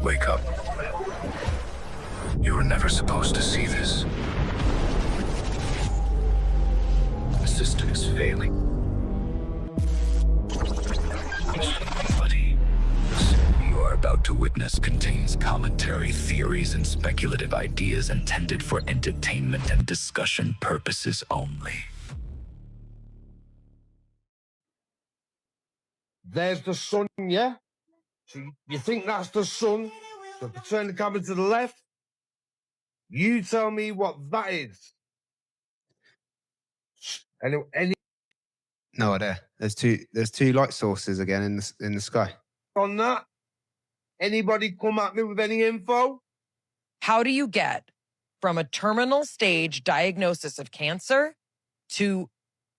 wake up. You were never supposed to see this. The system is failing. Buddy, you are about to witness contains commentary, theories, and speculative ideas intended for entertainment and discussion purposes only. There's the sun, yeah? So you think that's the sun? So if I turn the camera to the left, you tell me what that is. Any No idea. There's two light sources again in the sky. on that? Anybody come at me with any info? How do you get from a terminal stage diagnosis of cancer to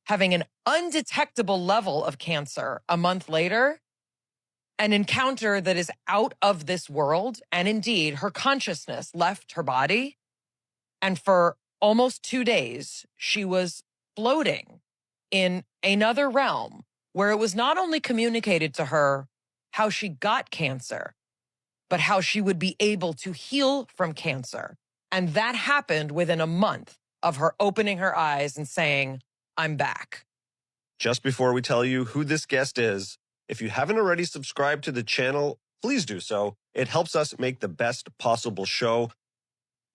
having an undetectable level of cancer a month later? An encounter that is out of this world. And indeed, her consciousness left her body. And for almost 2 days, she was floating in another realm where it was not only communicated to her how she got cancer, but how she would be able to heal from cancer. And that happened within a month of her opening her eyes and saying, I'm back. Just before we tell you who this guest is, if you haven't already subscribed to the channel, please do so. It helps us make the best possible show.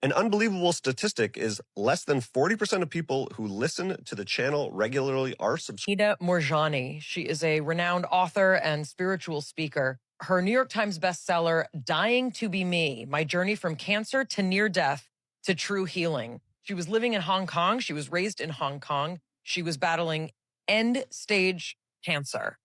An unbelievable statistic is less than 40% of people who listen to the channel regularly are subscribed. Anita Moorjani. She is a renowned author and spiritual speaker. Her New York Times bestseller, Dying to Be Me, My Journey from Cancer to Near Death to True Healing. She was living in Hong Kong. She was raised in Hong Kong. She was battling end-stage cancer.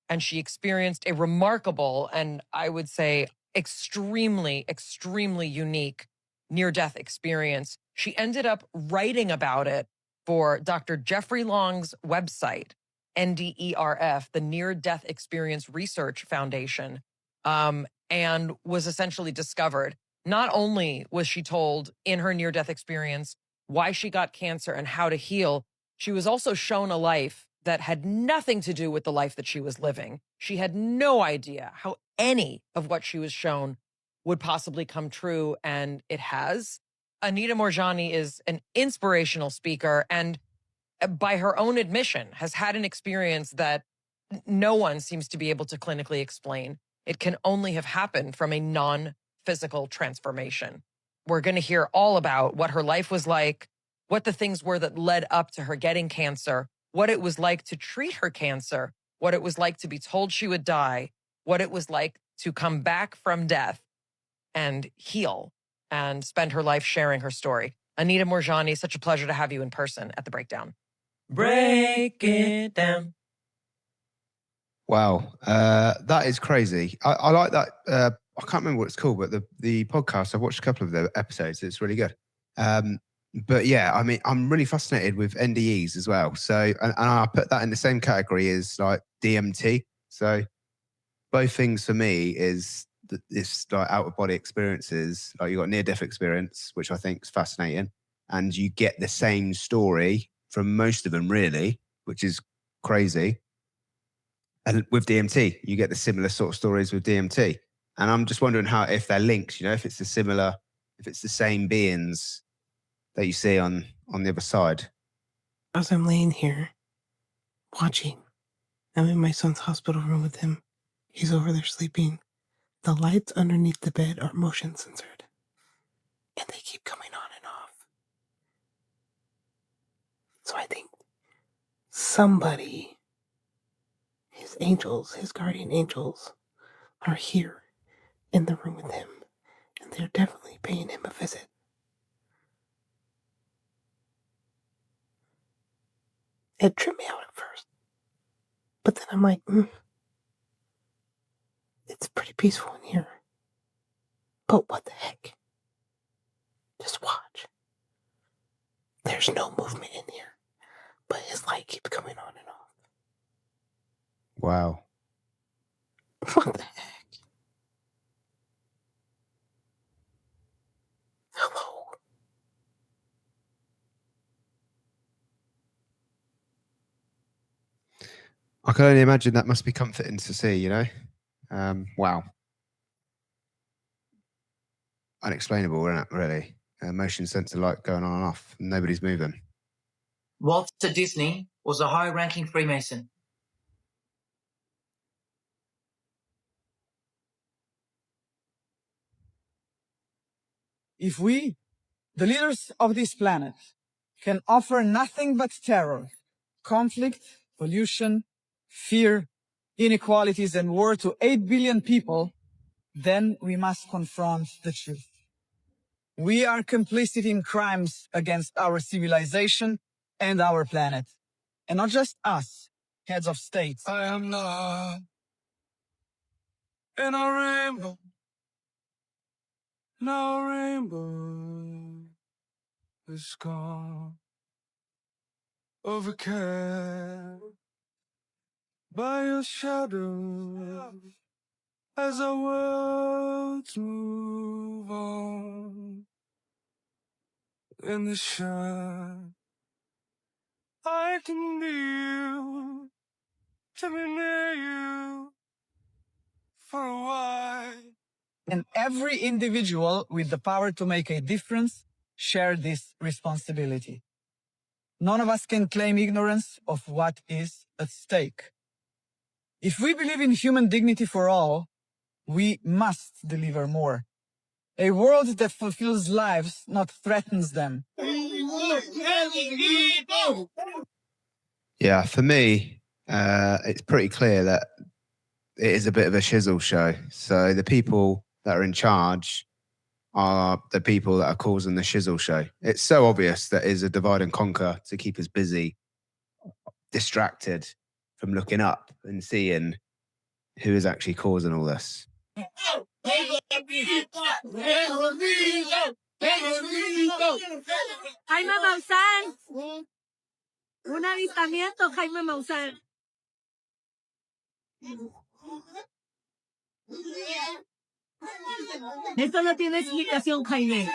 And she experienced a remarkable and I would say extremely, extremely unique near-death experience. She ended up writing about it for Dr. Jeffrey Long's website, NDERF, the Near Death Experience Research Foundation, and was essentially discovered. Not only was she told in her near-death experience why she got cancer and how to heal, she was also shown a life that had nothing to do with the life that she was living. She had no idea how any of what she was shown would possibly come true, and it has. Anita Moorjani is an inspirational speaker and, by her own admission, has had an experience that no one seems to be able to clinically explain. It can only have happened from a non-physical transformation. We're going to hear all about what her life was like, what the things were that led up to her getting cancer, what it was like to treat her cancer, what it was like to be told she would die, what it was like to come back from death and heal and spend her life sharing her story. Anita Moorjani, such a pleasure to have you in person at The Breakdown. Break it down. Wow, that is crazy. I like that. I can't remember what it's called, but the podcast, I've watched a couple of the episodes. It's really good. But yeah, I mean, I'm really fascinated with NDEs as well. So, and I put that in the same category as like DMT. So both things for me is this like out of body experiences. Like you got near death experience, which I think is fascinating. And you get the same story from most of them really, which is crazy. And with DMT, you get the similar sort of stories with DMT. And I'm just wondering if they're linked, if it's if it's the same beings that you see on the other side. As I'm laying here watching, I'm in my son's hospital room with him. He's over there sleeping. The lights underneath the bed are motion censored, and they keep coming on and off. So I think somebody, his angels, his guardian angels, are here in the room with him, and they're definitely paying him a visit. It tripped me out at first. But then I'm like, it's pretty peaceful in here. But what the heck? Just watch. There's no movement in here, but his light keeps coming on and off. Wow. What the heck? Hello? I can only imagine that must be comforting to see, Wow. unexplainable, isn't it, really? Motion sensor light going on and off. Nobody's moving. Walter Disney was a high-ranking Freemason. If we, the leaders of this planet, can offer nothing but terror, conflict, pollution, fear, inequalities, and war to 8 billion people, then we must confront the truth. We are complicit in crimes against our civilization and our planet. And not just us, heads of states. I am not in a rainbow. No rainbow is gone. Overcast by your shadow as our worlds move on. In the shine, I can kneel to be near you for a while. And every individual with the power to make a difference share this responsibility. None of us can claim ignorance of what is at stake. If we believe in human dignity for all, we must deliver more. A world that fulfills lives, not threatens them. Yeah, for me, it's pretty clear that it is a bit of a shizzle show. So the people that are in charge are the people that are causing the shizzle show. It's so obvious that is a divide and conquer to keep us busy, distracted from looking up and seeing who is actually causing all this. Jaime Maussan. Un avistamiento, Jaime Maussan. Esto no tiene explicación, Jaime.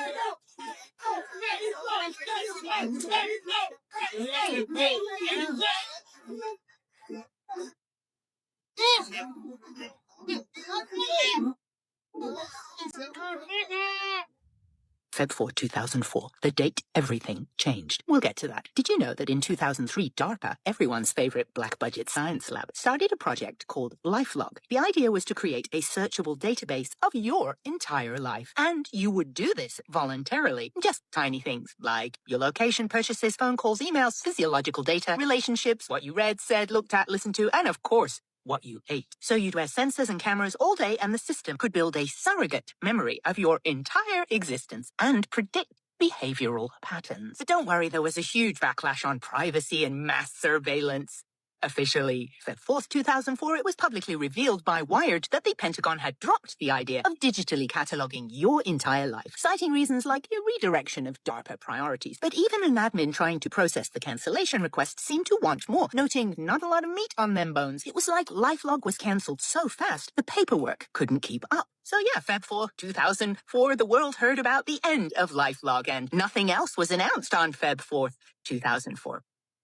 Feb 4, 2004. The date, everything changed. We'll get to that. Did you know that in 2003, DARPA, everyone's favorite black budget science lab, started a project called LifeLog? The idea was to create a searchable database of your entire life. And you would do this voluntarily. Just tiny things like your location, purchases, phone calls, emails, physiological data, relationships, what you read, said, looked at, listened to, and of course, what you ate. So you'd wear sensors and cameras all day, and the system could build a surrogate memory of your entire existence and predict behavioral patterns. But don't worry, there was a huge backlash on privacy and mass surveillance. Officially, Feb 4th, 2004, it was publicly revealed by Wired that the Pentagon had dropped the idea of digitally cataloging your entire life, citing reasons like a redirection of DARPA priorities. But even an admin trying to process the cancellation request seemed to want more, noting not a lot of meat on them bones. It was like LifeLog was cancelled so fast, the paperwork couldn't keep up. So yeah, Feb 4, 2004, the world heard about the end of LifeLog, and nothing else was announced on Feb 4th, 2004,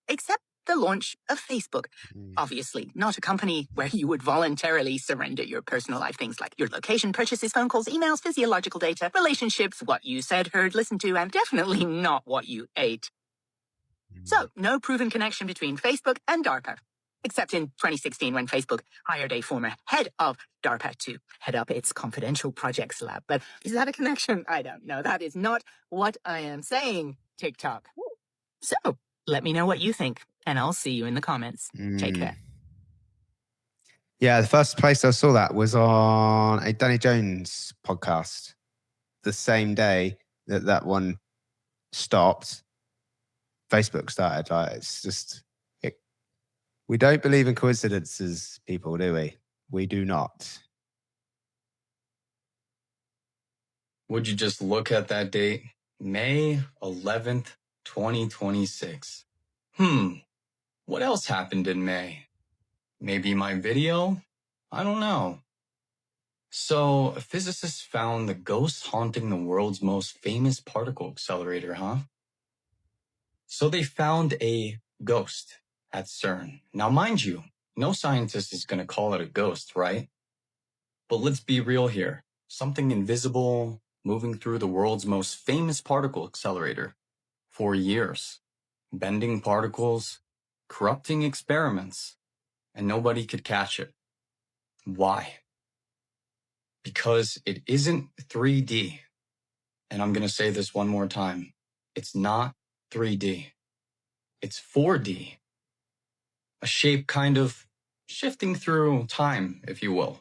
except the launch of Facebook. Obviously, not a company where you would voluntarily surrender your personal life, things like your location, purchases, phone calls, emails, physiological data, relationships, what you said, heard, listened to, and definitely not what you ate. So, no proven connection between Facebook and DARPA, except in 2016 when Facebook hired a former head of DARPA to head up its confidential projects lab. But is that a connection? I don't know. That is not what I am saying, TikTok. So, let me know what you think, and I'll see you in the comments. Take care. Yeah, the first place I saw that was on a Danny Jones podcast. The same day that that one stopped, Facebook started. Like, it's just, we don't believe in coincidences, people, do we? We do not. Would you just look at that date? May 11th, 2026. What else happened in May? Maybe my video? I don't know. So, physicists found the ghost haunting the world's most famous particle accelerator, huh? So they found a ghost at CERN. Now, mind you, no scientist is going to call it a ghost, right? But let's be real here. Something invisible, moving through the world's most famous particle accelerator for years, bending particles, corrupting experiments, and nobody could catch it. Why? Because it isn't 3D. And I'm going to say this one more time. It's not 3D. It's 4D. A shape kind of shifting through time, if you will.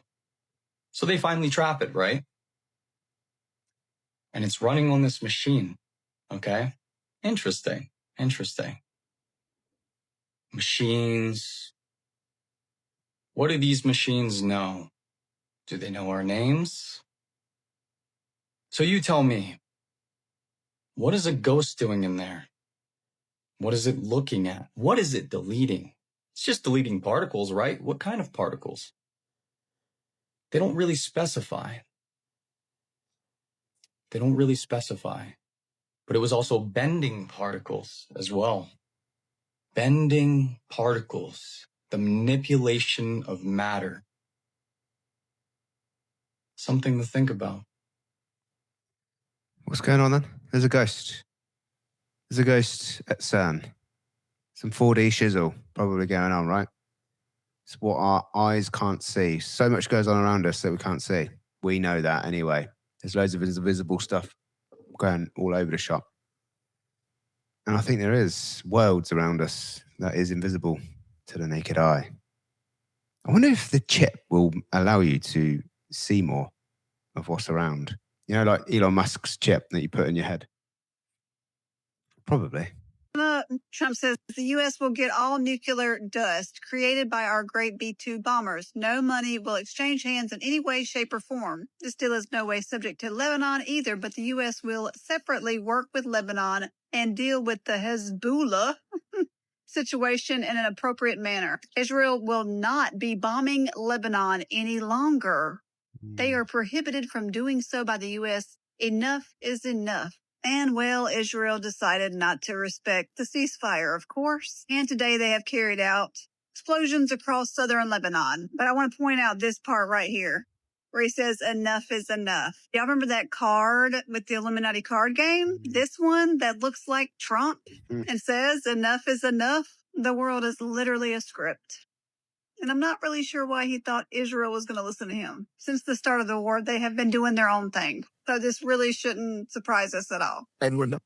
So they finally trap it, right? And it's running on this machine, okay? Interesting. Machines. What do these machines know? Do they know our names? So you tell me, what is a ghost doing in there? What is it looking at? What is it deleting? It's just deleting particles, right? What kind of particles? They don't really specify. But it was also bending particles as well. Bending particles. The manipulation of matter. Something to think about. What's going on then? There's a ghost. There's a ghost at CERN. Some 4D shizzle probably going on, right? It's what our eyes can't see. So much goes on around us that we can't see. We know that anyway. There's loads of invisible stuff going all over the shop. And I think there is worlds around us that is invisible to the naked eye. I wonder if the chip will allow you to see more of what's around. You know, like Elon Musk's chip that you put in your head. Probably. Trump says the U.S. will get all nuclear dust created by our great B-2 bombers. No money will exchange hands in any way, shape, or form. This deal is no way subject to Lebanon either, but the U.S. will separately work with Lebanon and deal with the Hezbollah situation in an appropriate manner. Israel will not be bombing Lebanon any longer. They are prohibited from doing so by the U.S. Enough is enough. And, well, Israel decided not to respect the ceasefire, of course. And today they have carried out explosions across southern Lebanon. But I want to point out this part right here, where he says, enough is enough. Y'all remember that card with the Illuminati card game? This one that looks like Trump and says, enough is enough. The world is literally a script. And I'm not really sure why he thought Israel was going to listen to him. Since the start of the war, they have been doing their own thing. So this really shouldn't surprise us at all. And we're not.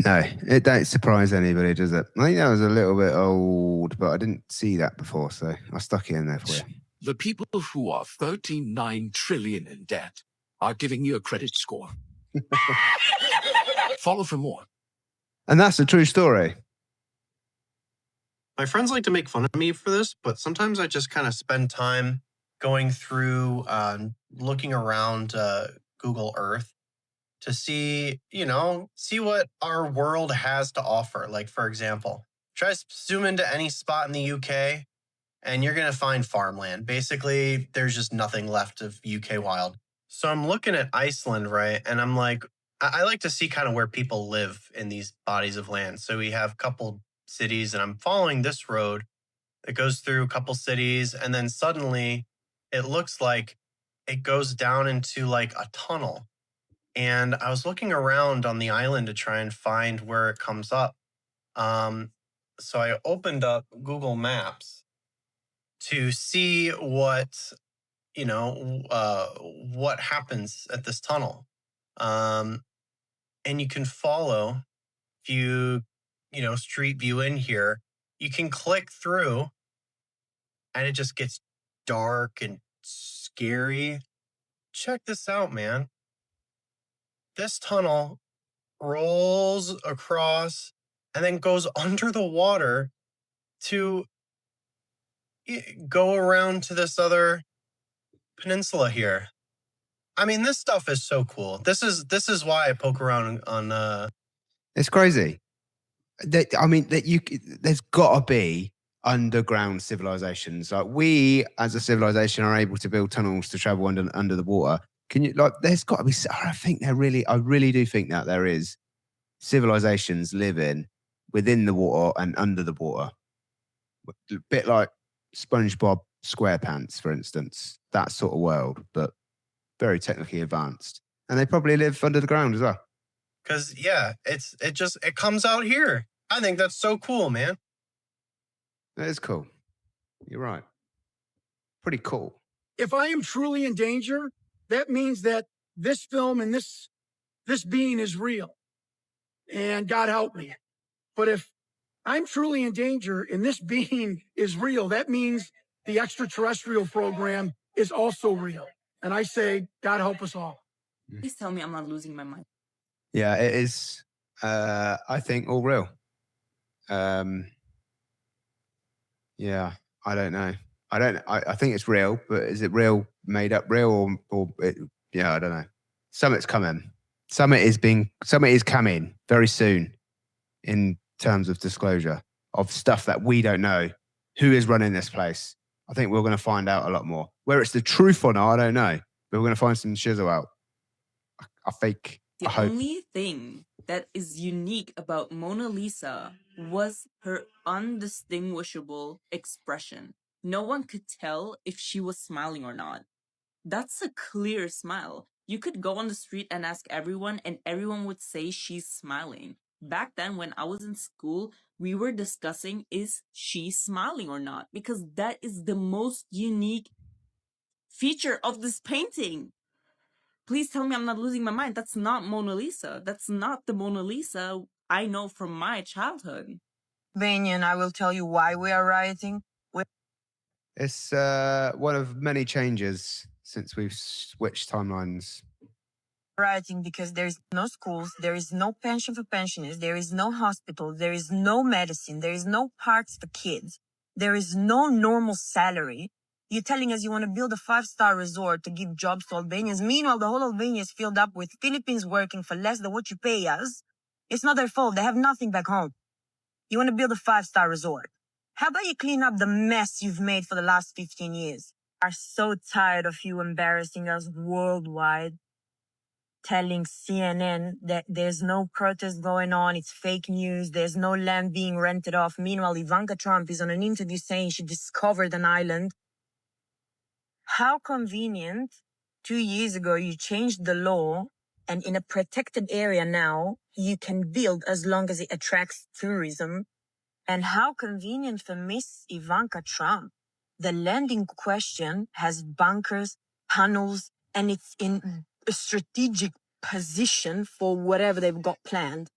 No, it don't surprise anybody, does it? I think that was a little bit old, but I didn't see that before, so I stuck it in there for you. The people who are 39 trillion in debt are giving you a credit score. Follow for more. And that's a true story. My friends like to make fun of me for this, but sometimes I just kind of spend time going through, looking around Google Earth to see, see what our world has to offer. Like, for example, try to zoom into any spot in the UK and you're going to find farmland. Basically, there's just nothing left of UK wild. So I'm looking at Iceland, right? And I'm like, I like to see kind of where people live in these bodies of land. So we have a couple cities and I'm following this road that goes through a couple cities. And then suddenly it looks like it goes down into like a tunnel. And I was looking around on the island to try and find where it comes up. So I opened up Google Maps to see what, what happens at this tunnel. And you can follow, if you, street view in here, you can click through and it just gets dark and scary. Check this out, man. This tunnel rolls across and then goes under the water to go around to this other peninsula here. I mean, this stuff is so cool. This is why I poke around on. It's crazy. There's got to be underground civilizations. Like we, as a civilization, are able to build tunnels to travel under the water. There's got to be. I really do think that there is civilizations living within the water and under the water. A bit like SpongeBob SquarePants, for instance. That sort of world, but very technically advanced. And they probably live under the ground as well. Because it comes out here. I think that's so cool, man. That is cool. You're right. Pretty cool. If I am truly in danger, that means that this film and this being is real. And God help me. But if I'm truly in danger and this being is real, that means the extraterrestrial program is also real. And I say, God help us all. Please tell me I'm not losing my mind. Yeah, it is, I think, all real. Yeah, I don't know. I think it's real, but is it real, made up real, yeah, I don't know. Summit's coming. Summit is coming very soon in terms of disclosure of stuff that we don't know. Who is running this place? I think we're going to find out a lot more. Whether it's the truth or not, I don't know. But we're going to find some shizzle out. I hope. The only thing that is unique about Mona Lisa was her undistinguishable expression. No one could tell if she was smiling or not. That's a clear smile. You could go on the street and ask everyone, and everyone would say she's smiling. Back then, when I was in school, we were discussing, is she smiling or not? Because that is the most unique feature of this painting. Please tell me I'm not losing my mind. That's not Mona Lisa. That's not the Mona Lisa I know from my childhood. Banyan, I will tell you why we are rioting. It's one of many changes since we've switched timelines. Rioting because there is no schools, there is no pension for pensioners, there is no hospital, there is no medicine, there is no parks for kids, there is no normal salary. You're telling us you want to build a 5-star resort to give jobs to Albanians. Meanwhile, the whole Albania is filled up with Philippines working for less than what you pay us. It's not their fault. They have nothing back home. You want to build a 5-star resort. How about you clean up the mess you've made for the last 15 years? I'm so tired of you embarrassing us worldwide, telling CNN that there's no protest going on, it's fake news, there's no land being rented off. Meanwhile, Ivanka Trump is on an interview saying she discovered an island. How convenient. 2 years ago, you changed the law, and in a protected area now, you can build as long as it attracts tourism. And how convenient for Miss Ivanka Trump. The land in question has bunkers, tunnels, and it's in a strategic position for whatever they've got planned.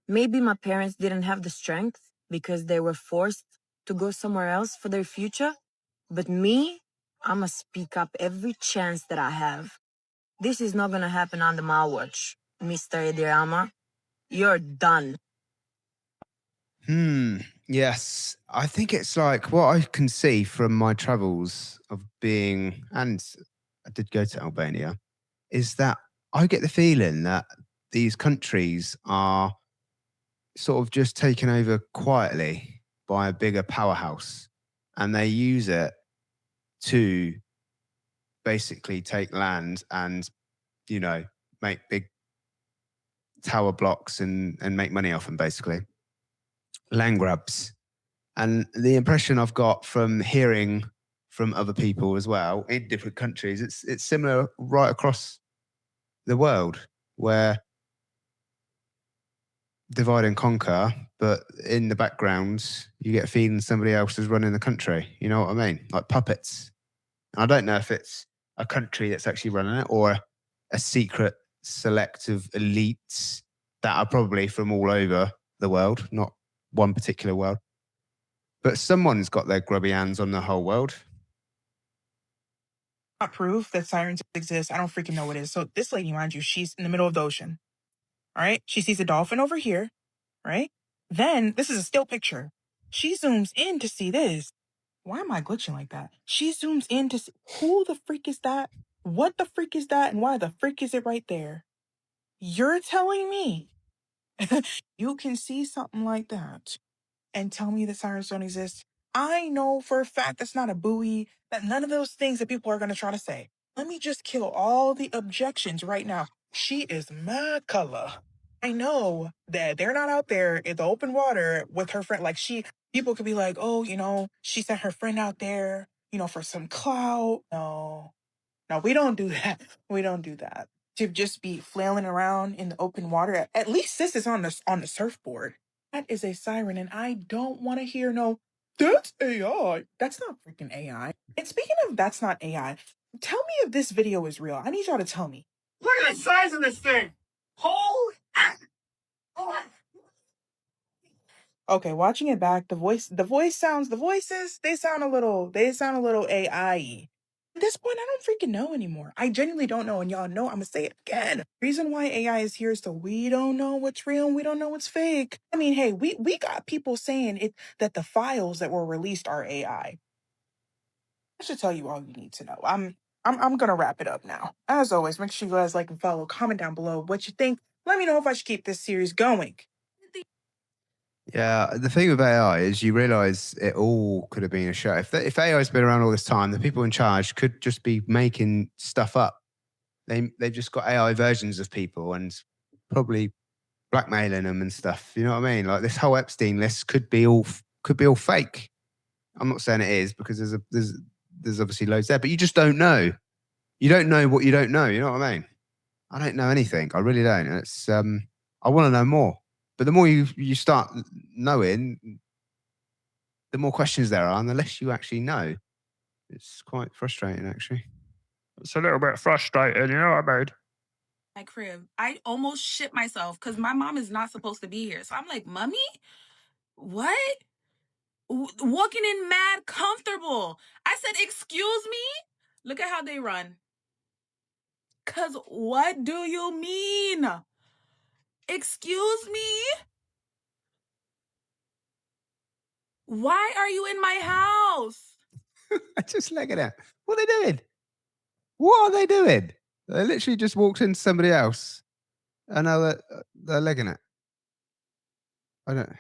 Maybe my parents didn't have the strength because they were forced to go somewhere else for their future. But me, I'ma speak up every chance that I have. This is not gonna happen under my watch, Mr. Edirama. You're done. Yes. I think it's like what I can see from my travels of being, and I did go to Albania, is that I get the feeling that these countries are sort of just taken over quietly by a bigger powerhouse, and they use it to basically take land and, you know, make big tower blocks and make money off them, basically. Land grabs. And the impression I've got from hearing from other people as well in different countries, it's similar right across the world, where divide and conquer, but in the background, you get a feeling somebody else is running the country. You know what I mean? Like puppets. And I don't know if it's a country that's actually running it or a secret select of elites that are probably from all over the world, not one particular world. But someone's got their grubby hands on the whole world. Not proof that sirens exist. I don't freaking know what it is. So this lady, mind you, she's in the middle of the ocean. All right. She sees a dolphin over here. Right. Then this is a still picture. She zooms in to see this. Why am I glitching like that? She zooms in to see who the freak is that? What the freak is that? And why the freak is it right there? You're telling me you can see something like that and tell me that sirens don't exist? I know for a fact that's not a buoy, that none of those things that people are going to try to say. Let me just kill all the objections right now. She is mad color. I know that they're not out there in the open water with her friend. Like people could be like, oh, you know, she sent her friend out there, you know, for some clout. No, we don't do that. We don't do that. to just be flailing around in the open water. At least this is on the surfboard. That is a siren, and I don't want to hear no, that's AI. That's not freaking AI. And speaking of that's not AI, tell me if this video is real. I need y'all to tell me. Look at the size of this thing. Holy. Okay, watching it back, the voices, they sound a little AI-y. At this point, I don't freaking know anymore. I genuinely don't know, and y'all know I'm gonna say it again. Reason why AI is here is so we don't know what's real and we don't know what's fake. I mean, hey, we got people saying it that the files that were released are AI. I should tell you all you need to know. I'm gonna wrap it up now. As always, make sure you guys like and follow, comment down below what you think. Let me know if I should keep this series going. Yeah, the thing with AI is you realize it all could have been a show. If AI's been around all this time, the people in charge could just be making stuff up. They've just got AI versions of people and probably blackmailing them and stuff. You know what I mean? Like this whole Epstein list could be all fake. I'm not saying it is because there's obviously loads there, but you just don't know. You don't know what you don't know. You know what I mean? I don't know anything. I really don't. And it's I want to know more. But the more you start knowing, the more questions there are, and the less you actually know. It's quite frustrating, actually. It's a little bit frustrating, you know what I mean? My crib. I almost shit myself because my mom is not supposed to be here. So I'm like, Mommy, what? Walking in mad comfortable. I said, excuse me? Look at how they run. Cause what do you mean? Excuse me? Why are you in my house? Just look at it. What are they doing? What are they doing? They literally just walked into somebody else, and now they're legging it. I don't.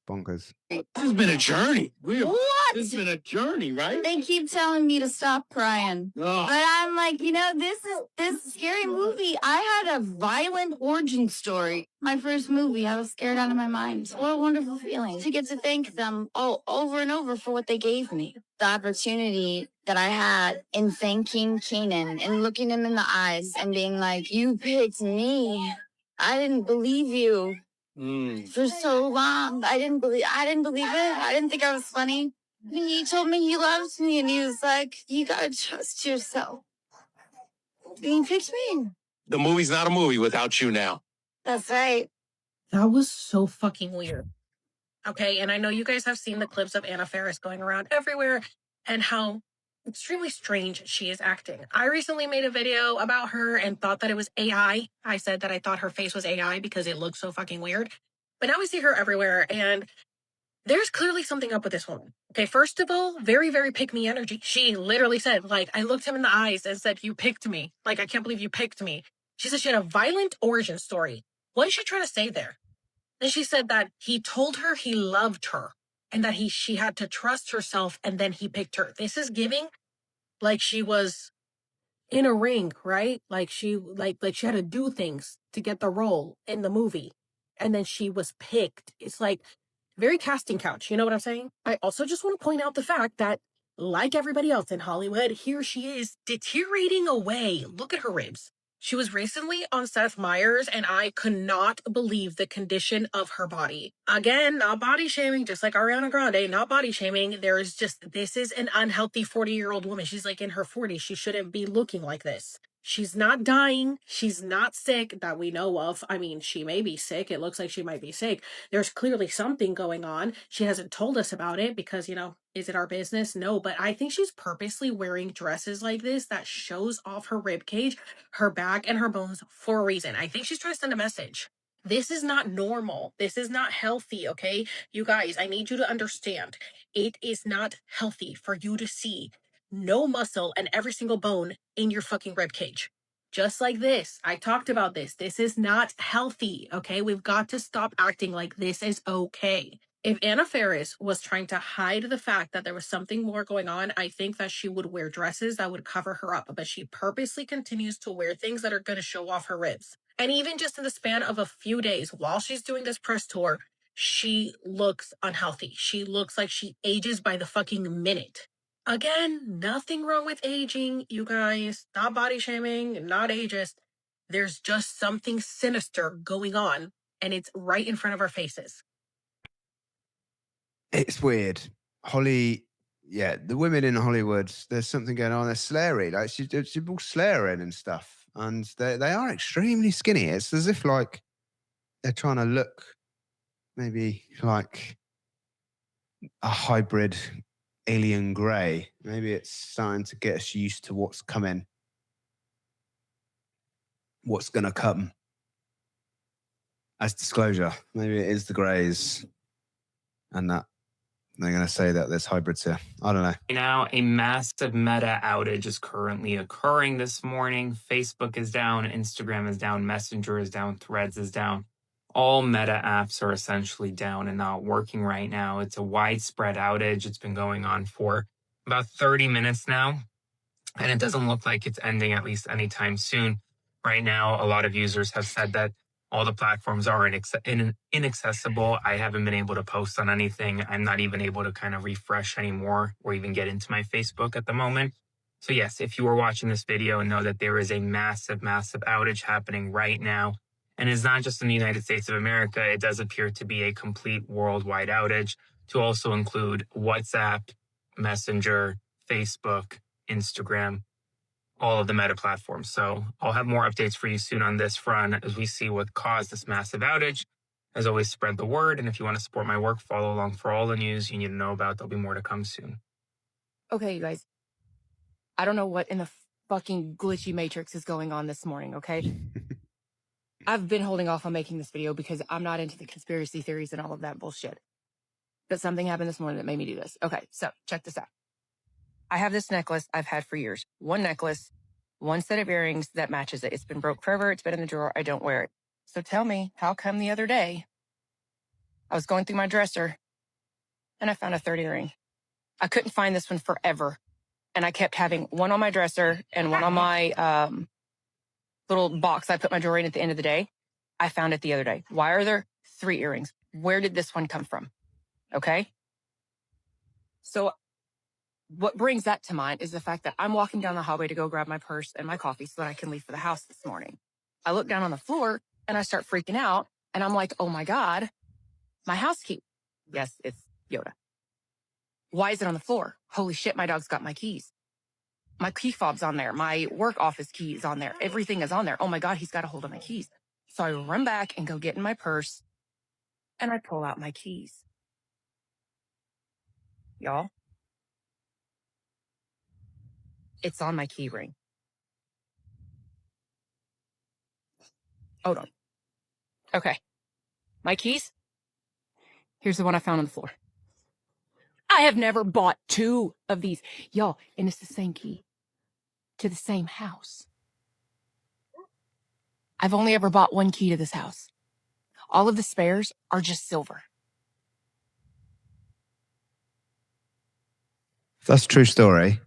Bonkers. This has been a journey. What? This has been a journey, right? They keep telling me to stop crying. Ugh. But I'm like, this scary movie. I had a violent origin story. My first movie, I was scared out of my mind. What a wonderful feeling to get to thank them all over and over for what they gave me. The opportunity that I had in thanking Keenan and looking him in the eyes and being like, you picked me. I didn't believe you. For so long. I didn't believe it. I didn't think I was funny. He told me he loves me and he was like, you gotta trust yourself. And he picked me. The movie's not a movie without you now. That's right. That was so fucking weird. Okay, and I know you guys have seen the clips of Anna Faris going around everywhere and how extremely strange she is acting. I recently made a video about her and thought that it was AI. I said that I thought her face was AI because it looked so fucking weird. But now we see her everywhere, and there's clearly something up with this woman. Okay, first of all, very, very pick-me energy. She literally said, like, I looked him in the eyes and said, you picked me. Like, I can't believe you picked me. She said she had a violent origin story. What is she trying to say there? Then she said that he told her he loved her and that she had to trust herself, and then he picked her. This is giving like she was in a ring, right? Like she had to do things to get the role in the movie, and then she was picked. It's like very casting couch. You know what I'm saying? I also just want to point out the fact that, like everybody else in Hollywood, here she is deteriorating away. Look at her ribs. She was recently on Seth Meyers, and I could not believe the condition of her body. Again, not body shaming, just like Ariana Grande, not body shaming. This is an unhealthy 40-year-old woman. She's like in her 40s. She shouldn't be looking like this. She's not dying. She's not sick that we know of. I mean, she may be sick. It looks like she might be sick. There's clearly something going on. She hasn't told us about it because, is it our business? No, but I think she's purposely wearing dresses like this that shows off her rib cage, her back, and her bones for a reason. I think she's trying to send a message. This is not normal. This is not healthy, okay? You guys, I need you to understand. It is not healthy for you to see no muscle and every single bone in your fucking rib cage. Just like this. I talked about this. This is not healthy, okay? We've got to stop acting like this is okay. If Anna Faris was trying to hide the fact that there was something more going on, I think that she would wear dresses that would cover her up, but she purposely continues to wear things that are going to show off her ribs. And even just in the span of a few days, while she's doing this press tour, she looks unhealthy. She looks like she ages by the fucking minute. Again, nothing wrong with aging, you guys. Not body shaming, not ageist. There's just something sinister going on, and it's right in front of our faces. It's weird. Holly, yeah, the women in Hollywood, there's something going on. They're slary, like she's all slaring and stuff, and they are extremely skinny. It's as if like they're trying to look maybe like a hybrid alien grey. Maybe it's starting to get us used to what's coming, what's going to come as disclosure. Maybe it is the greys, and that they're going to say that there's hybrids here. I don't know. Now, a massive meta outage is currently occurring this morning. Facebook is down, Instagram is down, Messenger is down, Threads is down. All meta apps are essentially down and not working right now. It's a widespread outage. It's been going on for about 30 minutes now, and it doesn't look like it's ending at least anytime soon. Right now, a lot of users have said that all the platforms are inaccessible. I haven't been able to post on anything. I'm not even able to kind of refresh anymore or even get into my Facebook at the moment. So yes, if you are watching this video, know that there is a massive, massive outage happening right now. And it's not just in the United States of America. It does appear to be a complete worldwide outage, to also include WhatsApp, Messenger, Facebook, Instagram, all of the meta platforms. So I'll have more updates for you soon on this front as we see what caused this massive outage. As always, spread the word. And if you want to support my work, follow along for all the news you need to know about. There'll be more to come soon. Okay, you guys. I don't know what in the fucking glitchy matrix is going on this morning, okay? I've been holding off on making this video because I'm not into the conspiracy theories and all of that bullshit. But something happened this morning that made me do this. Okay, so check this out. I have this necklace I've had for years. One necklace, one set of earrings that matches it. It's been broke forever. It's been in the drawer. I don't wear it. So tell me, how come the other day I was going through my dresser and I found a third earring? I couldn't find this one forever. And I kept having one on my dresser and one on my little box I put my jewelry in at the end of the day. I found it the other day. Why are there 3 earrings? Where did this one come from? Okay. So what brings that to mind is the fact that I'm walking down the hallway to go grab my purse and my coffee so that I can leave for the house this morning. I look down on the floor and I start freaking out. And I'm like, oh my God, my house key. Yes, it's Yoda. Why is it on the floor? Holy shit, my dog's got my keys. My key fob's on there. My work office key is on there. Everything is on there. Oh my God, he's got a hold of my keys. So I run back and go get in my purse and I pull out my keys. Y'all, it's on my key ring. Hold on. Okay. My keys. Here's the one I found on the floor. I have never bought 2 of these. Y'all, and it's the same key to the same house. I've only ever bought 1 key to this house. All of the spares are just silver. If that's a true story,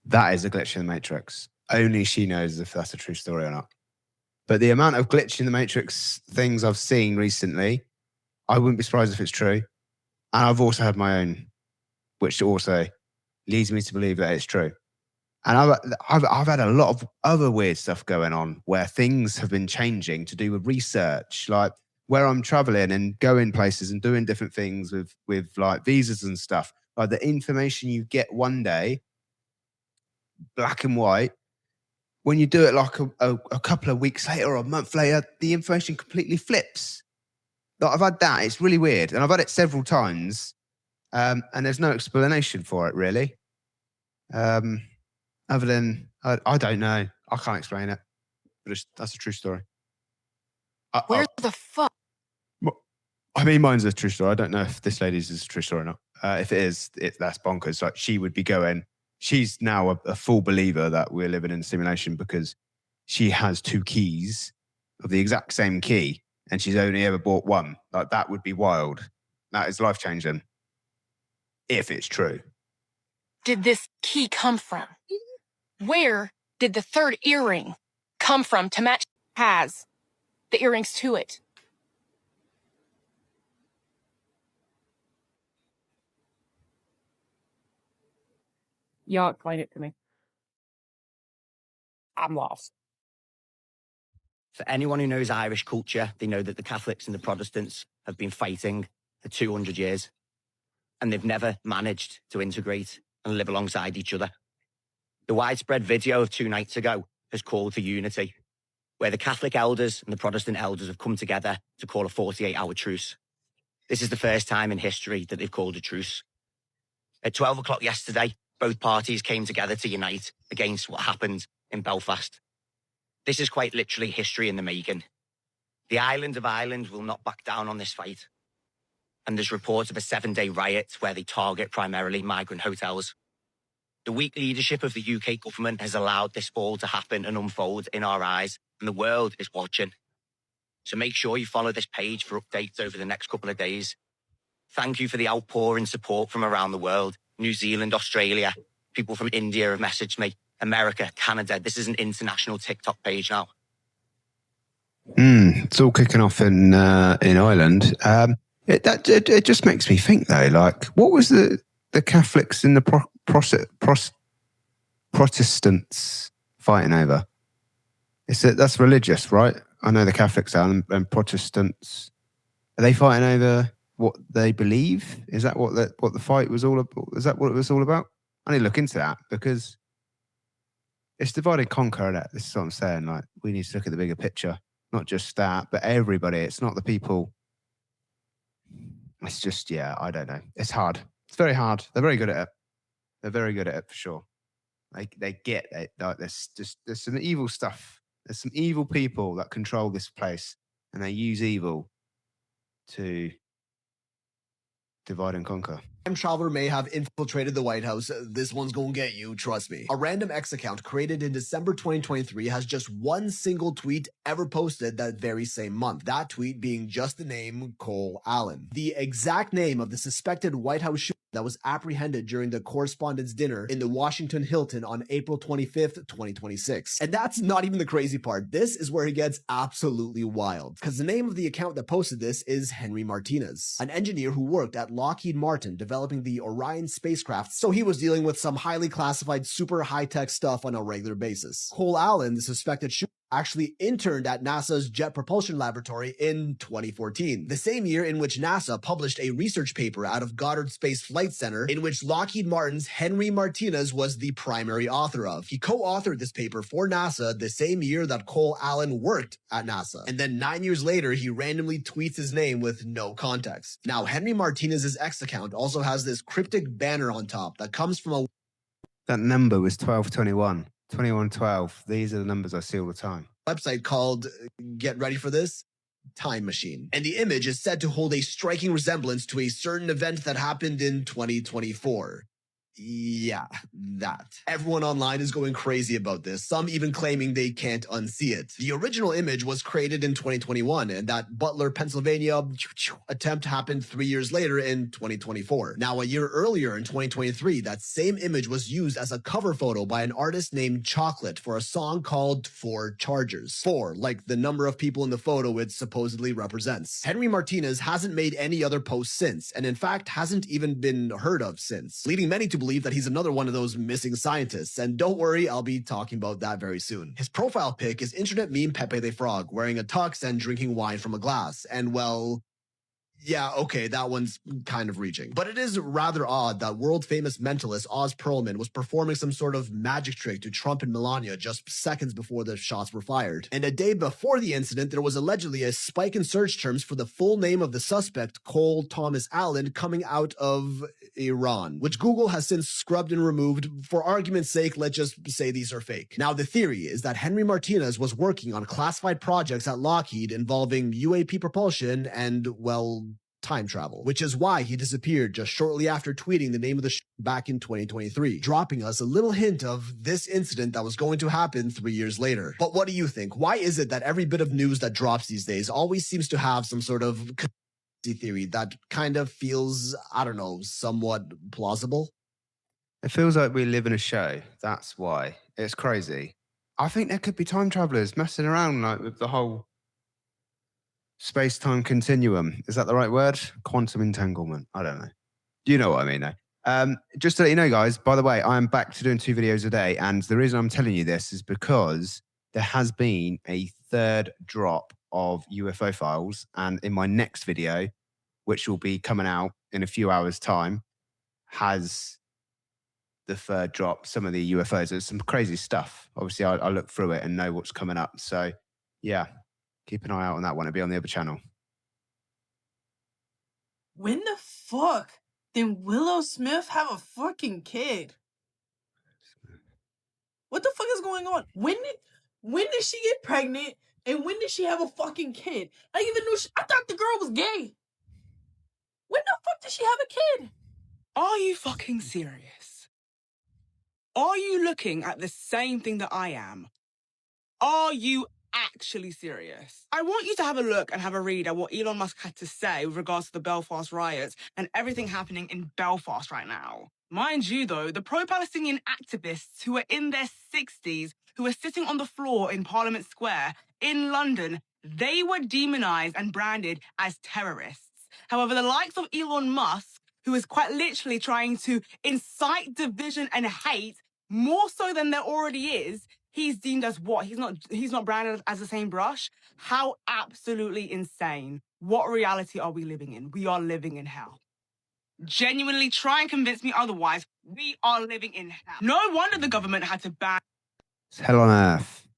that is a glitch in the Matrix. Only she knows if that's a true story or not. But the amount of glitch in the Matrix things I've seen recently, I wouldn't be surprised if it's true. And I've also had my own, which also leads me to believe that it's true. And I've had a lot of other weird stuff going on where things have been changing to do with research, like where I'm traveling and going places and doing different things with like visas and stuff. Like the information you get one day, black and white, when you do it like a couple of weeks later or a month later, the information completely flips. Like I've had that. It's really weird. And I've had it several times. And there's no explanation for it, really. Other than, I don't know. I can't explain it. But that's a true story. Where the fuck? I mean, mine's a true story. I don't know if this lady's is a true story or not. If it is, that's bonkers. Like she would be going, she's now a full believer that we're living in a simulation because she has 2 keys of the exact same key and she's only ever bought 1. Like that would be wild. That is life-changing. If it's true. Did this key come from? Where did the 3rd earring come from to match has the earrings to it? Y'all explain it to me. I'm lost. For anyone who knows Irish culture, they know that the Catholics and the Protestants have been fighting for 200 years, and they've never managed to integrate and live alongside each other. The widespread video of 2 nights ago has called for unity, where the Catholic elders and the Protestant elders have come together to call a 48-hour truce. This is the first time in history that they've called a truce. At 12 o'clock yesterday, both parties came together to unite against what happened in Belfast. This is quite literally history in the making. The island of Ireland will not back down on this fight. And there's reports of a 7-day riot where they target primarily migrant hotels. The weak leadership of the UK government has allowed this all to happen and unfold in our eyes, and the world is watching. So make sure you follow this page for updates over the next couple of days. Thank you for the outpouring support from around the world. New Zealand, Australia, people from India have messaged me. America, Canada. This is an international TikTok page now. It's all kicking off in Ireland. It just makes me think though, like, what was the Catholics and the Protestants fighting over? That's religious, right? I know the Catholics are, and Protestants, are they fighting over what they believe? Is that what the fight was all about? Is that what it was all about? I need to look into that, because it's divide and conquer. That this is what I'm saying. Like, we need to look at the bigger picture, not just that, but everybody. It's not the people. It's just, yeah, I don't know. It's hard. It's very hard. They're very good at it. They're very good at it for sure. Like, they get it. Like, there's some evil stuff. There's some evil people that control this place, and they use evil to divide and conquer. Time traveler may have infiltrated the White House. This one's gonna get you, trust me. A random X account created in December 2023 has just one single tweet ever posted that very same month. That tweet being just the name Cole Allen. The exact name of the suspected White House shooter that was apprehended during the Correspondents' Dinner in the Washington Hilton on April 25th, 2026. And that's not even the crazy part. This is where it gets absolutely wild, because the name of the account that posted this is Henry Martinez, an engineer who worked at Lockheed Martin developing the Orion spacecraft, so he was dealing with some highly classified, super high-tech stuff on a regular basis. Cole Allen, the suspected shooter, actually interned at NASA's Jet Propulsion Laboratory in 2014, the same year in which NASA published a research paper out of Goddard Space Flight Center in which Lockheed Martin's Henry Martinez was the primary author of. He co-authored this paper for NASA the same year that Cole Allen worked at NASA, and then 9 years later he randomly tweets his name with no context. Now, Henry Martinez's X account also has this cryptic banner on top that comes from a... That number was 1221. 2112. These are the numbers I see all the time. Website called, get ready for this, Time Machine. And the image is said to hold a striking resemblance to a certain event that happened in 2024. Yeah, that. Everyone online is going crazy about this, some even claiming they can't unsee it. The original image was created in 2021, and that Butler, Pennsylvania attempt happened 3 years later in 2024. Now, a year earlier in 2023, that same image was used as a cover photo by an artist named Chocolate for a song called Four Chargers. 4, like the number of people in the photo it supposedly represents. Henry Martinez hasn't made any other posts since, and in fact hasn't even been heard of since, leading many to believe that he's another one of those missing scientists, and don't worry, I'll be talking about that very soon. His profile pic is internet meme Pepe the Frog wearing a tux and drinking wine from a glass, and well, yeah, okay, that one's kind of reaching. But it is rather odd that world-famous mentalist Oz Perlman was performing some sort of magic trick to Trump and Melania just seconds before the shots were fired. And a day before the incident, there was allegedly a spike in search terms for the full name of the suspect, Cole Thomas Allen, coming out of Iran, which Google has since scrubbed and removed. For argument's sake, let's just say these are fake. Now, the theory is that Henry Martinez was working on classified projects at Lockheed involving UAP propulsion and, well, time travel, which is why he disappeared just shortly after tweeting the name of the show back in 2023, dropping us a little hint of this incident that was going to happen 3 years later. But what do you think? Why is it that every bit of news that drops these days always seems to have some sort of theory that kind of feels, I don't know, somewhat plausible? It feels like we live in a show. That's why. It's crazy. I think there could be time travelers messing around like with the whole space-time continuum. Is that the right word? Quantum entanglement. I don't know. You know what I mean, though. Just to let you know, guys, by the way, I'm back to doing 2 videos a day. And the reason I'm telling you this is because there has been a 3rd drop of UFO files. And in my next video, which will be coming out in a few hours' time, has the 3rd drop, some of the UFOs. There's some crazy stuff. Obviously, I look through it and know what's coming up. So, yeah, keep an eye out on that one. It'll be on the other channel. When the fuck did Willow Smith have a fucking kid? What the fuck is going on? When did she get pregnant and when did she have a fucking kid? I even knew I thought the girl was gay. When the fuck did she have a kid? Are you fucking serious? Are you looking at the same thing that I am? Are you actually serious? I want you to have a look and have a read at what Elon Musk had to say with regards to the Belfast riots and everything happening in Belfast right now. Mind you, though, the pro-Palestinian activists who are in their 60s, who are sitting on the floor in Parliament Square in London, they were demonized and branded as terrorists. However, the likes of Elon Musk, who is quite literally trying to incite division and hate more so than there already is, he's deemed as what? He's not branded as the same brush? How absolutely insane. What reality are we living in? We are living in hell. Genuinely try and convince me otherwise. We are living in hell. No wonder the government had to ban It's hell on earth.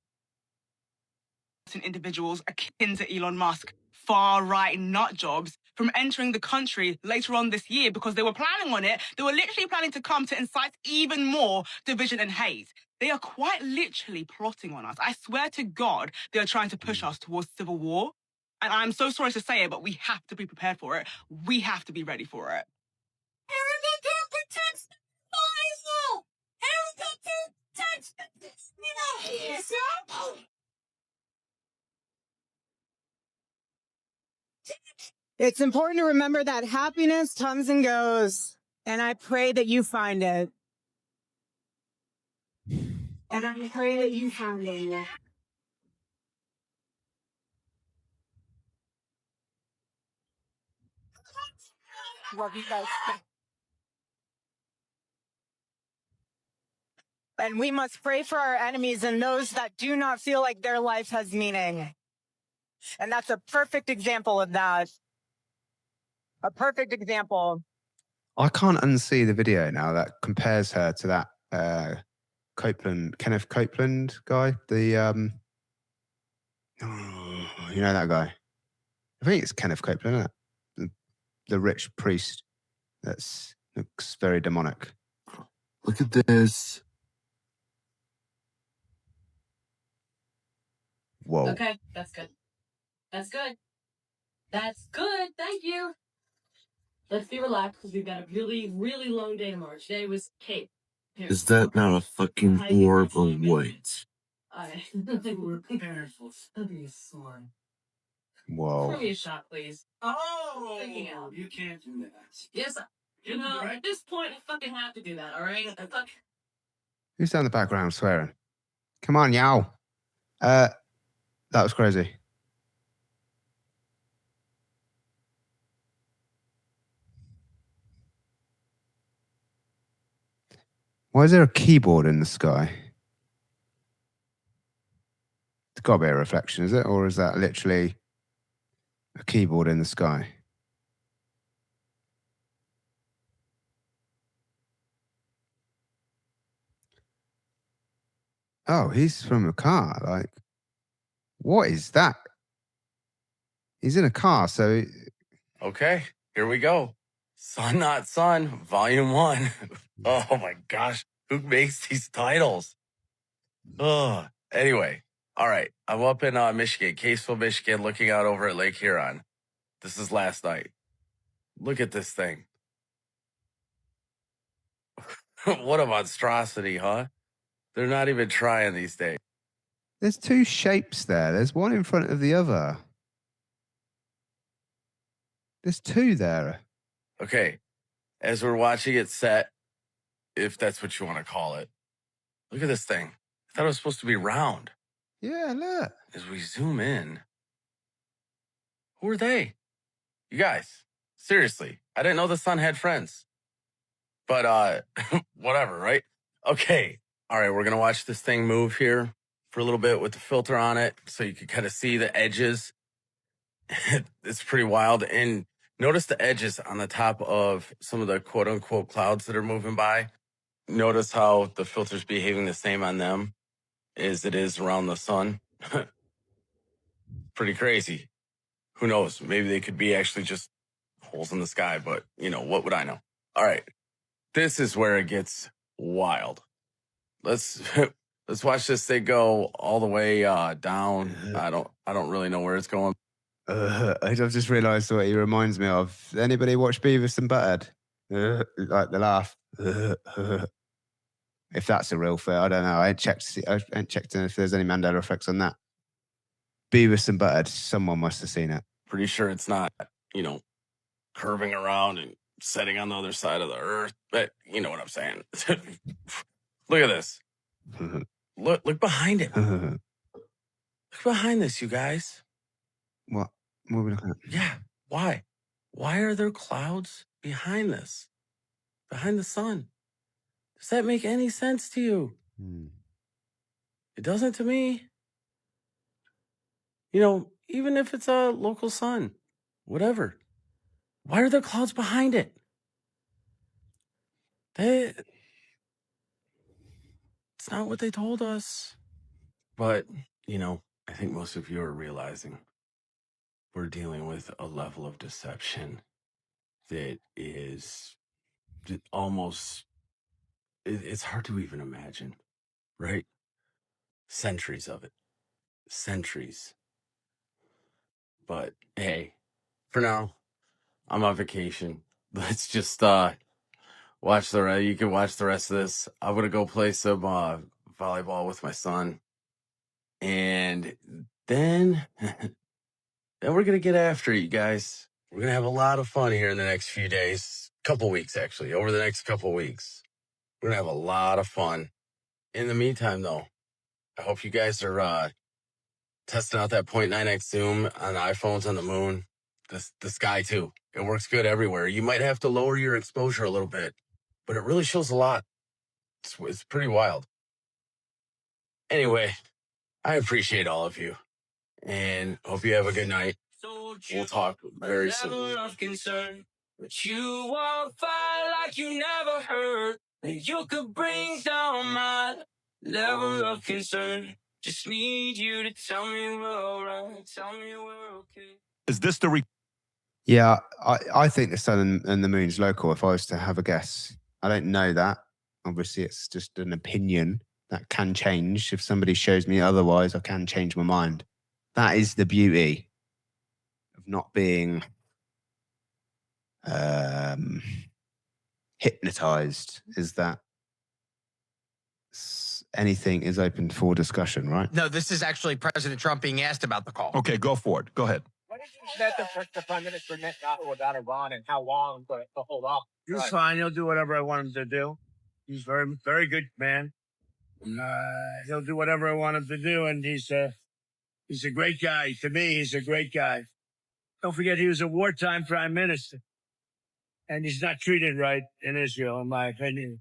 individuals akin to Elon Musk, far-right nut jobs, from entering the country later on this year because they were planning on it. They were literally planning to come to incite even more division and hate. They are quite literally plotting on us. I swear to God, they are trying to push us towards civil war. And I'm so sorry to say it, but we have to be prepared for it. We have to be ready for it. It's important to remember that happiness comes and goes, and I pray that you find it. And I pray that you find it. Love you guys. And we must pray for our enemies and those that do not feel like their life has meaning. And that's a perfect example of that. A perfect example. I can't unsee the video now that compares her to that Kenneth Copeland guy. The you know that guy. I think it's Kenneth Copeland, isn't it? The rich priest that looks very demonic. Look at this. Whoa. Okay, that's good. That's good. That's good. Thank you. Let's be relaxed because we've got a really, really long day tomorrow. Today was cake. Is that not a fucking orb or what? We're prepared for study sword. Whoa. Pour me a shot, please. Oh, you can't do that. Yes, you know, at this point, I fucking have to do that, all right? Who's down the background swearing? Come on, yow. That was crazy. Why is there a keyboard in the sky? It's got to be a reflection, is it? Or is that literally a keyboard in the sky? Oh, he's from a car. Like, what is that? He's in a car, so... Okay, here we go. Son Not Son, Volume 1. Oh my gosh, who makes these titles? Oh, anyway, all right. I'm up in Michigan, Caseville, Michigan, looking out over at Lake Huron. This is last night. Look at this thing. What a monstrosity, huh? They're not even trying these days. There's two shapes there. There's one in front of the other. There's two there. Okay, as we're watching it set, if that's what you want to call it, look at this thing. I thought it was supposed to be round. Yeah, look. As we zoom in, who are they? You guys, seriously, I didn't know the sun had friends. But whatever, right? Okay. All right, we're gonna watch this thing move here for a little bit with the filter on it, so you can kind of see the edges. It's pretty wild. And notice the edges on the top of some of the quote unquote clouds that are moving by. Notice how the filter's behaving the same on them as it is around the sun. Pretty crazy. Who knows? Maybe they could be actually just holes in the sky, but what would I know? All right. This is where it gets wild. Let's let's watch this thing go all the way down. I don't really know where it's going. I've just realised what he reminds me of. Anybody watch Beavis and Butthead? Like the laugh. If that's a real fit, I don't know. I ain't checked if there's any Mandela effects on that. Beavis and Butthead. Someone must have seen it. Pretty sure it's not, curving around and setting on the other side of the earth. But you know what I'm saying. Look at this. Look behind it. Look behind this, you guys. What? What are we looking at? Yeah. Why? Why are there clouds behind this? Behind the sun? Does that make any sense to you? It doesn't to me. Even if it's a local sun, whatever. Why are there clouds behind it? It's not what they told us. But, I think most of you are realizing we're dealing with a level of deception that is almost, it's hard to even imagine, right? Centuries of it. Centuries. But hey, for now, I'm on vacation. Let's just watch you can watch the rest of this. I'm gonna go play some volleyball with my son. And then we're gonna get after it, you guys. We're gonna have a lot of fun here in the next few days. Couple weeks, actually. Over the next couple weeks. We're gonna have a lot of fun. In the meantime, though, I hope you guys are testing out that 0.9x zoom on iPhones on the moon. The sky too. It works good everywhere. You might have to lower your exposure a little bit, but it really shows a lot. It's pretty wild. Anyway, I appreciate all of you and hope you have a good night. We'll talk very soon. But you won't fight like you never heard. And you could bring down my level of concern. Just need you to tell me we're alright. Tell me we're okay. Is this the Yeah, I think the sun and the moon's local, if I was to have a guess. I don't know that. Obviously, it's just an opinion that can change. If somebody shows me otherwise, I can change my mind. That is the beauty of not being hypnotized, is that anything is open for discussion, right? No, this is actually President Trump being asked about the call. Okay, go for it. Go ahead. What did you let the Prime Minister Netanyahu without Iran and how long to hold off? He's fine. He'll do whatever I want him to do. He's very, very good man. He'll do whatever I want him to do, and he's a great guy. To me, he's a great guy. Don't forget, he was a wartime prime minister, and he's not treated right in Israel, in my opinion.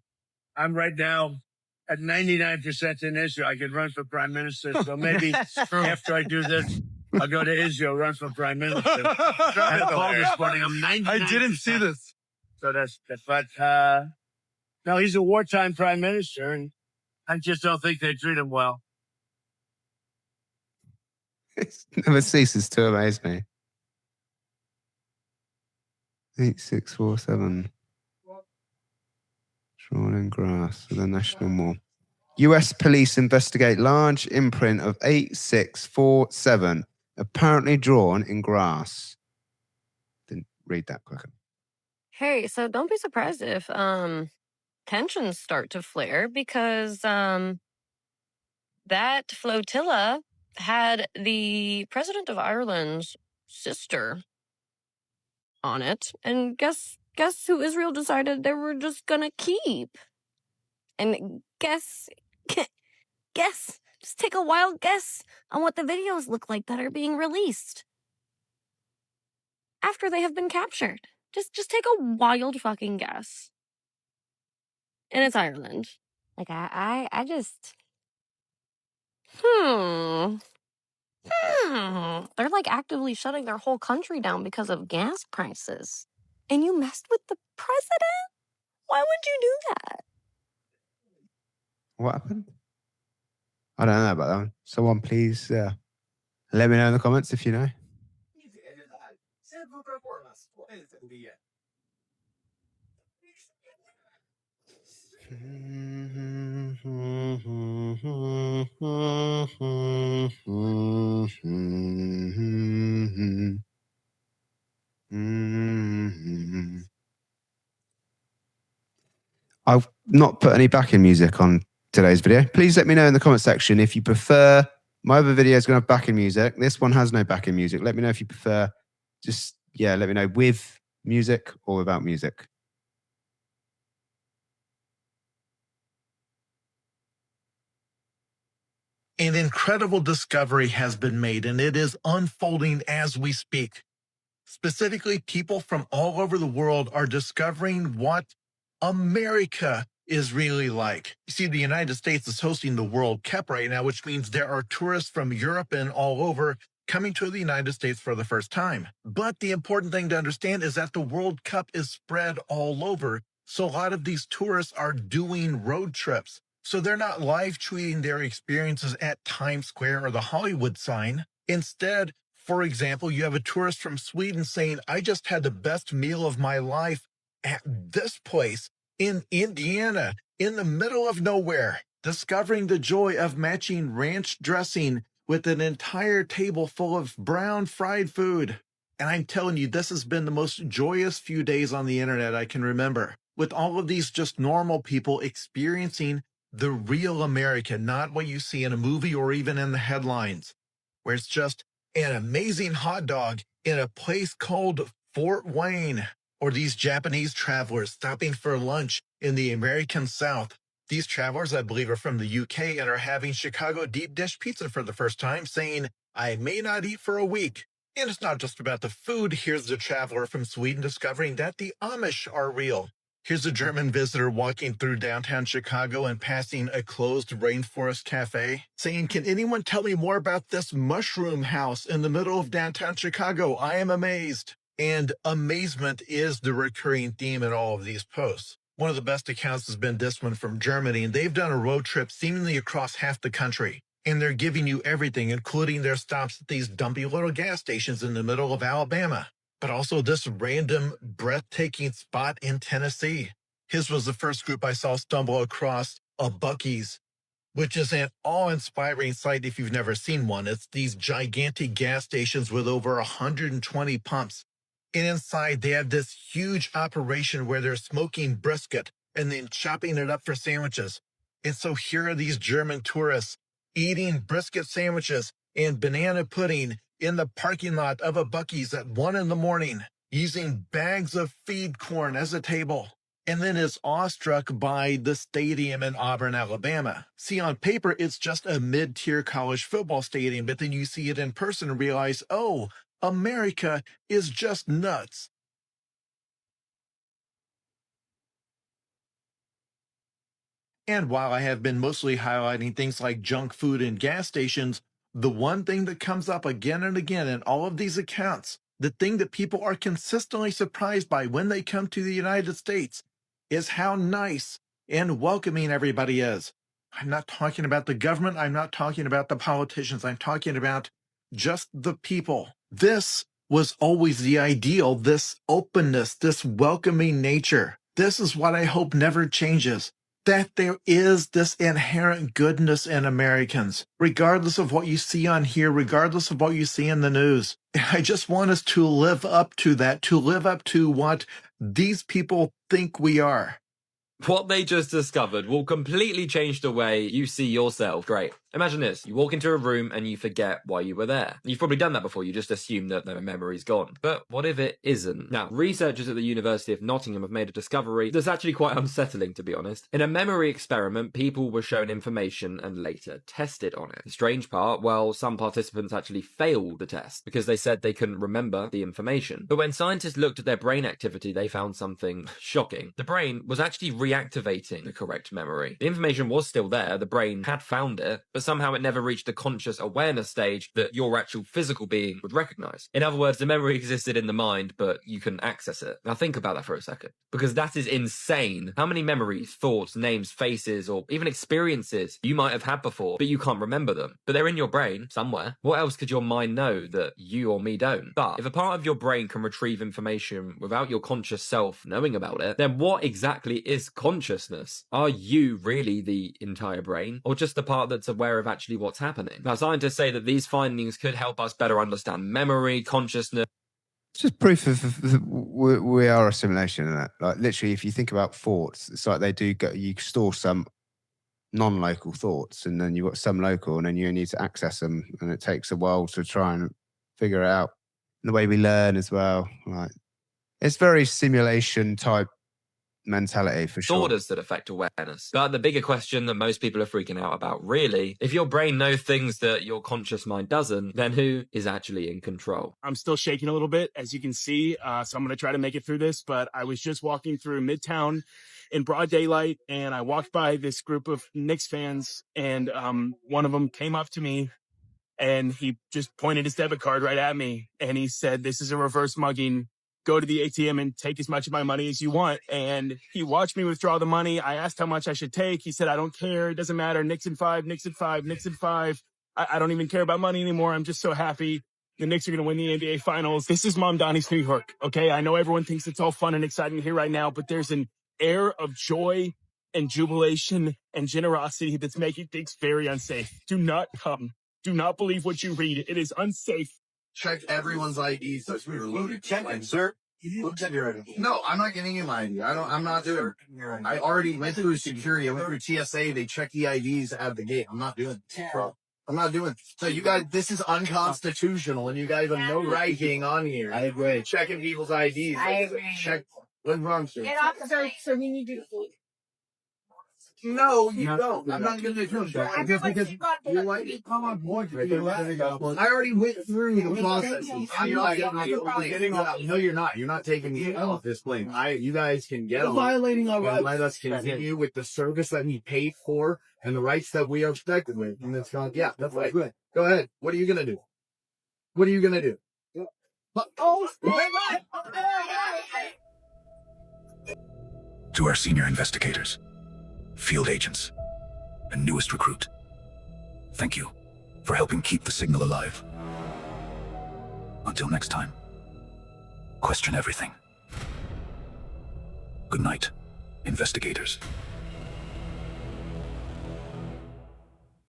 I'm right now at 99% in Israel. I could run for prime minister, so maybe after I do this, I'll go to Israel, run for prime minister. I called this morning. I'm 99%. I didn't see this. So that's but no, he's a wartime prime minister, and I just don't think they treat him well. It never ceases to amaze me. 8647. Drawn in grass for the National Mall. US police investigate large imprint of 8647, apparently drawn in grass. Didn't read that quicker. Hey, so don't be surprised if tensions start to flare because that flotilla had the president of Ireland's sister on it, and guess who Israel decided they were just gonna keep? And guess, just take a wild guess on what the videos look like that are being released after they have been captured. Just take a wild fucking guess. and it's Ireland. Like I just they're like actively shutting their whole country down because of gas prices. And you messed with the president? Why would you do that? What happened? I don't know about that one. Someone please let me know in the comments if you know. I've not put any backing music on today's video. Please let me know in the comment section if you prefer. My other video is going to have backing music. This one has no backing music. Let me know if you prefer. Just, yeah, let me know with music or without music. An incredible discovery has been made, and it is unfolding as we speak. Specifically, people from all over the world are discovering what America is really like. You see, the United States is hosting the World Cup right now, which means there are tourists from Europe and all over coming to the United States for the first time. But the important thing to understand is that the World Cup is spread all over. So a lot of these tourists are doing road trips. So they're not live tweeting their experiences at Times Square or the Hollywood sign. Instead, for example, you have a tourist from Sweden saying, I just had the best meal of my life at this place in Indiana, in the middle of nowhere, discovering the joy of matching ranch dressing with an entire table full of brown fried food. And I'm telling you, this has been the most joyous few days on the internet I can remember, with all of these just normal people experiencing the real America, not what you see in a movie or even in the headlines, where it's just an amazing hot dog in a place called Fort Wayne, or these Japanese travelers stopping for lunch in the American South. These travelers, I believe, are from the UK and are having Chicago deep dish pizza for the first time, saying, I may not eat for a week. And it's not just about the food. Here's the traveler from Sweden discovering that the Amish are real. Here's a German visitor walking through downtown Chicago and passing a closed rainforest cafe, saying, can anyone tell me more about this mushroom house in the middle of downtown Chicago? I am amazed. And amazement is the recurring theme in all of these posts. One of the best accounts has been this one from Germany, and they've done a road trip seemingly across half the country. And they're giving you everything, including their stops at these dumpy little gas stations in the middle of Alabama, but also this random, breathtaking spot in Tennessee. His was the first group I saw stumble across a Buc-ee's, which is an awe-inspiring sight if you've never seen one. It's these gigantic gas stations with over 120 pumps. And inside, they have this huge operation where they're smoking brisket and then chopping it up for sandwiches. And so here are these German tourists eating brisket sandwiches and banana pudding in the parking lot of a Buc-ee's at 1 a.m, using bags of feed corn as a table, and then is awestruck by the stadium in Auburn, Alabama. See, on paper, it's just a mid-tier college football stadium, but then you see it in person and realize, oh, America is just nuts. And while I have been mostly highlighting things like junk food and gas stations, the one thing that comes up again and again in all of these accounts, the thing that people are consistently surprised by when they come to the United States, is how nice and welcoming everybody is. I'm not talking about the government. I'm not talking about the politicians. I'm talking about just the people. This was always the ideal, this openness, this welcoming nature. This is what I hope never changes. That there is this inherent goodness in Americans, regardless of what you see on here, regardless of what you see in the news. I just want us to live up to that, to live up to what these people think we are. What they just discovered will completely change the way you see yourself. Great. Imagine this, you walk into a room and you forget why you were there. You've probably done that before, you just assume that the memory's gone. But what if it isn't? Now, researchers at the University of Nottingham have made a discovery that's actually quite unsettling, to be honest. In a memory experiment, people were shown information and later tested on it. The strange part, well, some participants actually failed the test because they said they couldn't remember the information. But when scientists looked at their brain activity, they found something shocking. The brain was actually reactivating the correct memory. The information was still there, the brain had found it, but somehow it never reached the conscious awareness stage that your actual physical being would recognize. In other words, the memory existed in the mind, but you couldn't access it. Now think about that for a second, because that is insane. How many memories, thoughts, names, faces, or even experiences you might have had before, but you can't remember them, but they're in your brain somewhere. What else could your mind know that you or me don't? But if a part of your brain can retrieve information without your conscious self knowing about it, then what exactly is consciousness? Are you really the entire brain, or just the part that's aware of actually what's happening? Now, scientists say that these findings could help us better understand memory, consciousness. It's just proof of we are a simulation, isn't it? Like literally, if you think about thoughts, it's like they do go, you store some non-local thoughts, and then you've got some local, and then you need to access them, and it takes a while to try and figure it out. And the way we learn as well, like it's very simulation type mentality for sure. Disorders that affect awareness. But the bigger question that most people are freaking out about, really, if your brain knows things that your conscious mind doesn't, then who is actually in control? I'm still shaking a little bit, as you can see, so I'm going to try to make it through this, but I was just walking through Midtown in broad daylight, and I walked by this group of Knicks fans, and one of them came up to me, and he just pointed his debit card right at me, and he said, "This is a reverse mugging. Go to the ATM and take as much of my money as you want." And he watched me withdraw the money. I asked how much I should take. He said, "I don't care. It doesn't matter. Knicks in 5, Knicks in 5, Knicks in 5. I don't even care about money anymore. I'm just so happy the Knicks are going to win the NBA Finals." This is Mom Donnie's New York, okay? I know everyone thinks it's all fun and exciting here right now, but there's an air of joy and jubilation and generosity that's making things very unsafe. Do not come. Do not believe what you read. It is unsafe. Check everyone's IDs. Checking, sir. No, I'm not getting you my ID. I'm not doing it. I already went through security. I went through TSA. They check the IDs at the gate. I'm not doing it, bro. I'm not doing it. So you guys, this is unconstitutional, and you guys have no right being on here. I agree. Checking people's IDs. I agree. Check. What's wrong, sir? Get off, so we need you. No, you don't. I'm not going to do that. Just because you're like, come on board. I already went through the process. No, you're not. You're not taking me off this plane. You guys can get on. Violating our rights. Let us continue with the service that we paid for and the rights that we are protected with. And it's gone. Yeah, that's right. Go ahead. What are you going to do? What are you going to do? To our senior investigators, field agents, and newest recruit, thank you for helping keep the signal alive. Until next time, question everything. Good night, investigators.